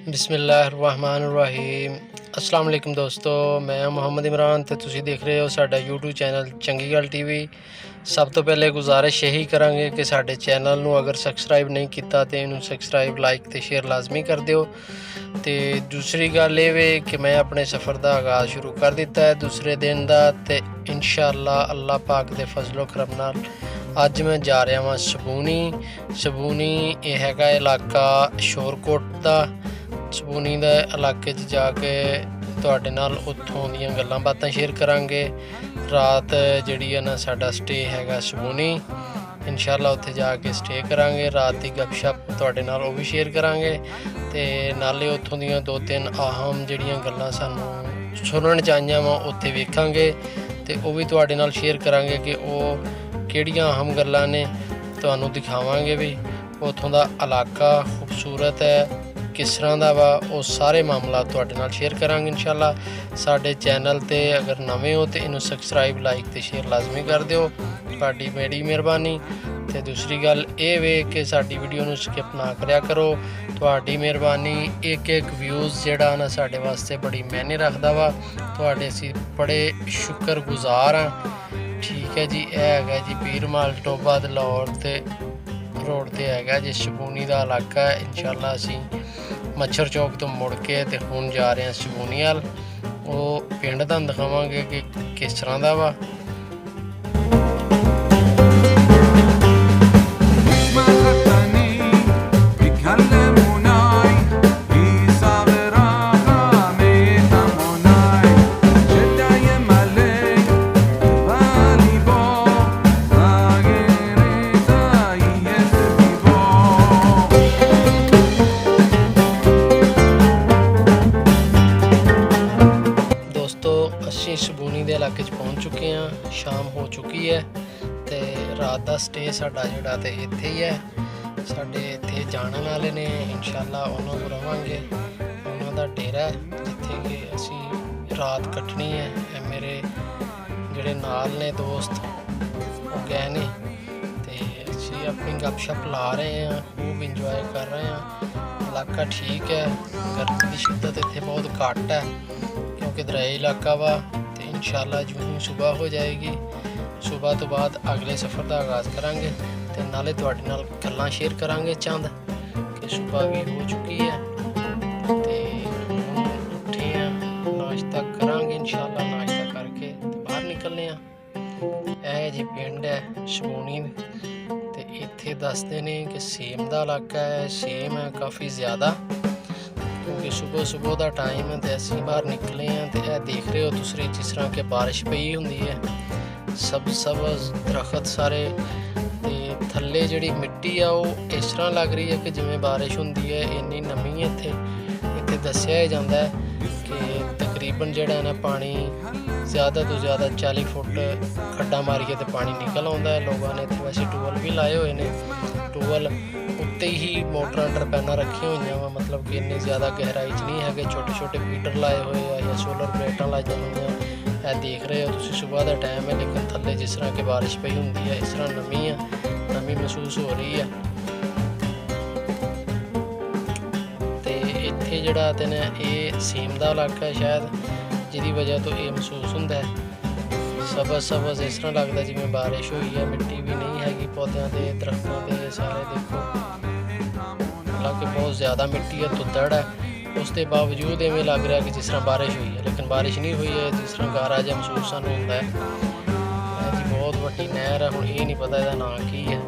बिस्मिल्लाहिर्रहमानिर्रहीम। अस्सलाम वालेकुम दोस्तों, मैं मोहम्मद इमरान तो तुसी देख रहे हो साडा यूट्यूब चैनल चंगी गल टीवी। सब तो पहले गुजारिश यही करांगे कि साडे चैनल नू अगर सबसक्राइब नहीं किया तो इनू सबसक्राइब लाइक तो शेयर लाजमी कर दियो। तो दूसरी गल ये वे कि मैं अपने सफ़र का आगाज़ शुरू कर दिता है दूसरे दिन का, तो इंशाअल्लाह अल्लाह पाक दे फजलो करम नाल अज मैं जा रहा वहाँ सबूनी यह हैगा इलाका शोरकोट का। सबूनी के इलाके जाके तुहाडे नाल उत्थों दीयां गल्लां बातां शेयर करांगे। रात जिहड़ी है ना साडा स्टे हैगा सबूनी, इंशाअल्लाह उत्थे जाके स्टे करांगे। रात की गपशप तुहाडे नाल ओह भी शेयर करांगे ते नाले उत्थों दीयां दो तीन अहम जिहड़ियां गल्लां सानूं सुनन च आईयां वा उत्थे वेखांगे ते ओह भी तुहाडे नाल शेयर करांगे कि ओह किहड़ियां अहम गल्लां ने। तुहानूं दिखावांगे भी उत्थों दा इलाका खूबसूरत है किस तरह का वा, वो सारे मामला तुहाडे नाल शेयर करांगे इंशाअल्लाह। साडे चैनल ते अगर नवे हो तो इनू सबसक्राइब लाइक तो शेयर लाजमी कर दिओ, तुहाडी बड़ी मेहरबानी। तो दूसरी गल ये वे कि साडी वीडियो नू स्किप ना करया करो, तुहाडी मेहरबानी। एक एक व्यूज़ जिहड़ा ना साडे वास्ते बड़ी मायने रखदा वा, तुहाडे असीं बड़े शुक्रगुजार हाँ। ठीक है जी, यह हैगा जी पीरमाल टोबा ते लाहौर ते रोड ते हैगा जी सबूनी का इलाका है। इंशाअल्लाह असीं मच्छर चौक तो मुड़ के ते हुण जा रहे हैं सबूनी वाल। वो पिंड तुहानूं दिखावांगे कि किस तरह का वा। ਅਸੀਂ सबूनी के इलाके पहुँच चुके हैं, शाम हो चुकी है तो रात का स्टे साडा जिहड़ा ते इत्थे ही है। साडे इत्थे जाने वाले ने इंशाअल्लाह उन्हां कोल रवांगे, उन्हां दा डेरा जिथे कि असी रात कट्टनी है। मेरे जिहड़े नाल ने दोस्त वो गए ने ते असी अपनी गपशप ला रहे हैं, खूब इंजॉय कर रहे हैं। इलाका ठीक है, गर्मी की शिद्दत इत्थे बहुत घट है क्योंकि दरियाई इलाका वा। तो इंशाअल्लाह जो ही सुबह हो जाएगी, सुबह तो बाद अगले सफ़र का आगाज़ करांगे तो नाले तुहाडे नाल गल्लां शेयर करांगे चंद कि सुबह भी हो चुकी है तो उठे हैं, नाश्ता करांगे इंशाअल्लाह। नाश्ता करके तो बाहर निकलने यह जी पिंड है सबूनी तो इत्थे दसदे ने कि सेम का इलाका है, सेम है काफ़ी ज़्यादा क्योंकि सुबह का टाइम है तो असीं बाहर निकले हैं। तो यह देख रहे हो दूसरी जिस तरह के बारिश पई हुंदी है, सब दरखत सारे ते थल्ले जिहड़ी मिट्टी आ वो इस तरह लग रही है कि जिवें बारिश हुंदी है, इन्नी नमी है इत्थे दस्सिया जांदा है कि तकरीबन जिहड़ा ना पानी ज़्यादा तो ज़्यादा 40 फुट खड्डा मारिए तो पानी निकल आउंदा है। लोगों ने इत्थे वैसे टूअल भी लाए हुए ने, टूअल उत्ते ही मोटर टरपैना रखी हुई वा, मतलब कि इन्नी ज़्यादा गहराई च नहीं है। छोटे छोटे फीडर लाए हुए या सोलर प्लेटां लाइया हुई है, देख रहे हो तुसीं सुबह का टाइम है लेकिन थल्ले जिस तरह की बारिश पई हुंदी है इस तरह नमी महसूस हो रही है। तो इत्थे जिहड़ा ते ना ये सीम का इलाका है शायद, जिहदी वजह तो ये महसूस हुंदा है। सबज इस तरह लगता जिवें बारिश हुई है, मिट्टी भी नहीं हैगी पौधों के दरख्तों के सारे देखो, हालांकि बहुत ज़्यादा मिट्टी है, धुंदड़ है, उसके बावजूद इवें लग रहा कि जिस तरह बारिश हुई है लेकिन बारिश नहीं हुई है। जिस तरह गारा जिहा महसूस सानूं हुंदा है जी। बहुत वड्डी नहर है, हुण ये नहीं पता इसदा नाम की है।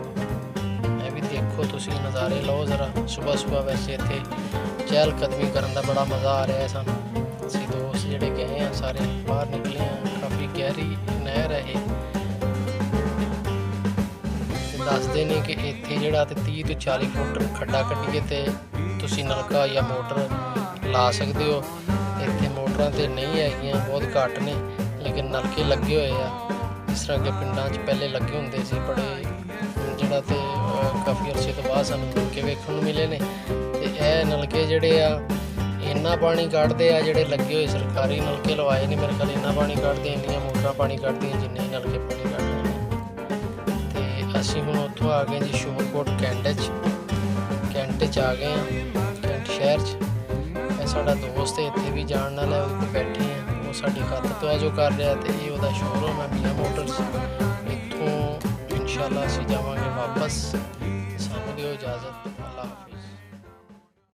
मैं भी देखो तुसीं नज़ारे लो ज़रा सुबह वैसे इत्थे चहलकदमी करन दा बड़ा मज़ा आ रहा है सानूं। असीं दोस्त जिहड़े गए हैं सारे बाहर निकले हैं, काफ़ी गहरी नहर है ये। दसदे ने कि इत्थे जिहड़ा ते 30 तो 40 फुट खड्डा कड्ढिए ते तुसीं नलका या मोटर ला सकते हो। इत्थे मोटरां ते नहीं हैगियां, बहुत घੱਟ ने, लेकिन नलके लगे हुए आ जिस तरह के पिंडां 'च पहले लगे हुंदे सी बड़े, जिहड़ा ते काफ़ी अरसे तो बाद सानूं नलके वेखण नूं मिले ने। ते यह नलके जिहड़े आ इन्ना पानी कढ़दे आ, जिहड़े लगे हुए सरकारी नलके लवाए ने मेरे ख्याल इन्ना पानी कढ़दे, इन्नियां मोटरां पानी कढ़दियां जिन्ने नलके पानी कढ़दे ने। तो असीं हुण उत्थों आ गए जी शोरकोट कैंट च आ गए हैं, कैंट शहर च। ਸਾਡਾ ਦੋਸਤ ਹੈ ਇੱਥੇ ਵੀ ਜਾਣ ਨਾਲ ਹੈ, ਉਹਦੇ ਕੋਲ ਬੈਠੇ ਹਾਂ। ਉਹ ਸਾਡੀ ਕੱਤ ਤਵਾਜੋ ਕਰ ਰਿਹਾ ਤੇ ਇਹ ਉਹਦਾ ਸ਼ੋਰੂਮ ਹੈ ਮੀਆਂ ਮੋਟਰਸ। ਇੱਥੋਂ ਇਨਸ਼ਾਅੱਲਾ ਅਸੀਂ ਜਾਵਾਂਗੇ ਵਾਪਸ। ਸਾਨੂੰ ਦਿਓ ਇਜਾਜ਼ਤ। ਅੱਲਾ